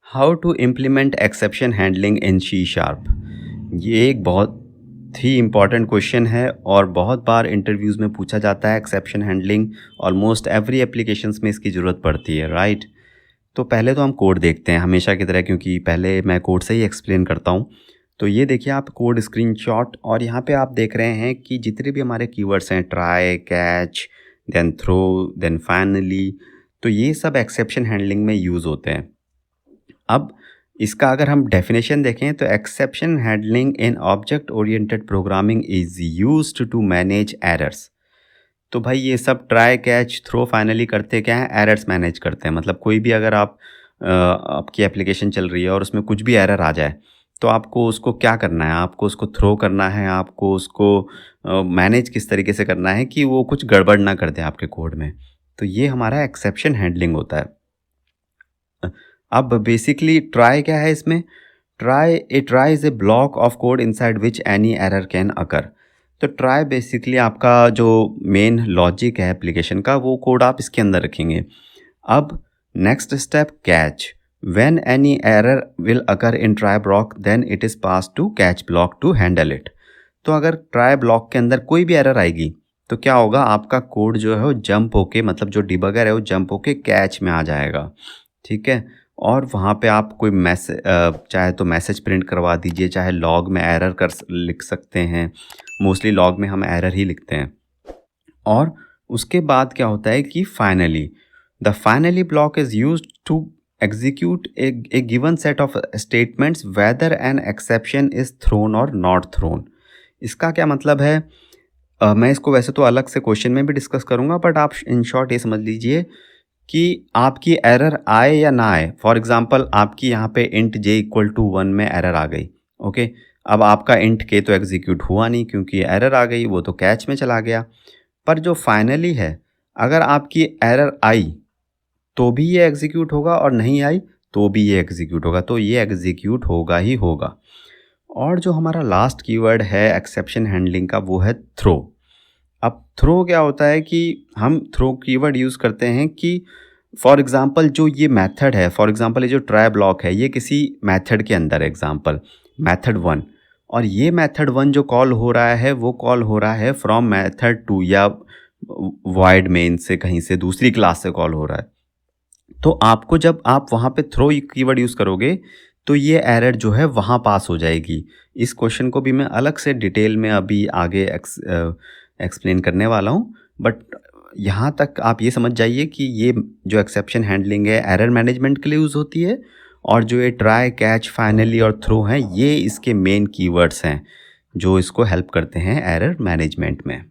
How to implement exception handling in C sharp. ये एक बहुत ही इम्पॉर्टेंट क्वेश्चन है और बहुत बार इंटरव्यूज़ में पूछा जाता है। Exception handling almost every applications में इसकी ज़रूरत पड़ती है, राइट? तो पहले तो हम कोड देखते हैं हमेशा की तरह, क्योंकि पहले मैं कोड से ही एक्सप्लेन करता हूँ। तो ये देखिए आप कोड स्क्रीनशॉट, और यहाँ पे आप देख रहे हैं कि जितने भी हमारे कीवर्ड्स हैं, try, catch, then throw, then finally, तो ये सब एक्सेप्शन हैंडलिंग में यूज़ होते हैं। अब इसका अगर हम डेफिनेशन देखें तो exception handling in object oriented programming is used to manage errors. तो भाई ये सब ट्राई, कैच, थ्रो, फाइनली करते क्या है? एरर्स मैनेज करते हैं। मतलब कोई भी अगर आपकी एप्लीकेशन चल रही है और उसमें कुछ भी एरर आ जाए, तो आपको उसको क्या करना है? आपको उसको थ्रो करना है, आपको उसको मैनेज किस तरीके से करना है कि वो कुछ गड़बड़ ना कर दे आपके कोड में। तो ये हमारा एक्सेप्शन हैंडलिंग होता है। अब बेसिकली ट्राई क्या है इसमें? Try is a block of code inside which any error can occur. तो ट्राई बेसिकली आपका जो मेन लॉजिक है एप्लीकेशन का, वो कोड आप इसके अंदर रखेंगे। अब next step catch. When any error will occur in try block then it is pass to catch block to handle it. तो अगर ट्राई ब्लॉक के अंदर कोई भी एरर आएगी तो क्या होगा? आपका कोड जो है वो जंप होके, मतलब जो डिबगर है वो जंप होके कैच में आ जाएगा, ठीक है? और वहाँ पे आप कोई चाहे तो मैसेज प्रिंट करवा दीजिए, चाहे लॉग में एरर लिख सकते हैं। मोस्टली लॉग में हम एरर ही लिखते हैं। और उसके बाद क्या होता है कि finally the finally block is used to execute a given set of statements whether an exception is thrown or not thrown. इसका क्या मतलब है? मैं इसको वैसे तो अलग से क्वेश्चन में भी डिस्कस करूँगा, बट आप इन शॉर्ट ये समझ लीजिए कि आपकी एरर आए या ना आए। फॉर एग्जांपल आपकी यहाँ पे इंट जे इक्वल टू 1 में एरर आ गई, ओके। अब आपका इंट के तो एग्जीक्यूट हुआ नहीं क्योंकि एरर आ गई, वो तो कैच में चला गया। पर जो फाइनली है, अगर आपकी एरर आई तो भी ये एग्जीक्यूट होगा और नहीं आई तो भी ये एग्जीक्यूट होगा। तो ये एग्जीक्यूट होगा ही होगा। और जो हमारा लास्ट कीवर्ड है एक्सेप्शन हैंडलिंग का, वो है थ्रो। अब थ्रो क्या होता है कि हम थ्रो कीवर्ड यूज़ करते हैं कि फॉर एग्ज़ाम्पल जो ये मेथड है, फॉर एग्ज़ाम्पल ये जो ट्राई ब्लॉक है, ये किसी मेथड के अंदर, एग्ज़ाम्पल मेथड 1, और ये मेथड 1 जो कॉल हो रहा है वो कॉल हो रहा है फ्रॉम मेथड 2 या वॉइड मेन से, कहीं से दूसरी क्लास से कॉल हो रहा है। तो आपको जब आप वहाँ पे थ्रो कीवर्ड यूज़ करोगे तो ये एरर जो है वहाँ पास हो जाएगी। इस क्वेश्चन को भी मैं अलग से डिटेल में अभी आगे एक्सप्लेन करने वाला हूँ, बट यहाँ तक आप ये समझ जाइए कि ये जो एक्सेप्शन हैंडलिंग है एरर मैनेजमेंट के लिए यूज़ होती है, और जो ये ट्राई, कैच, फाइनली और थ्रो हैं, ये इसके मेन कीवर्ड्स हैं जो इसको हेल्प करते हैं एरर मैनेजमेंट में।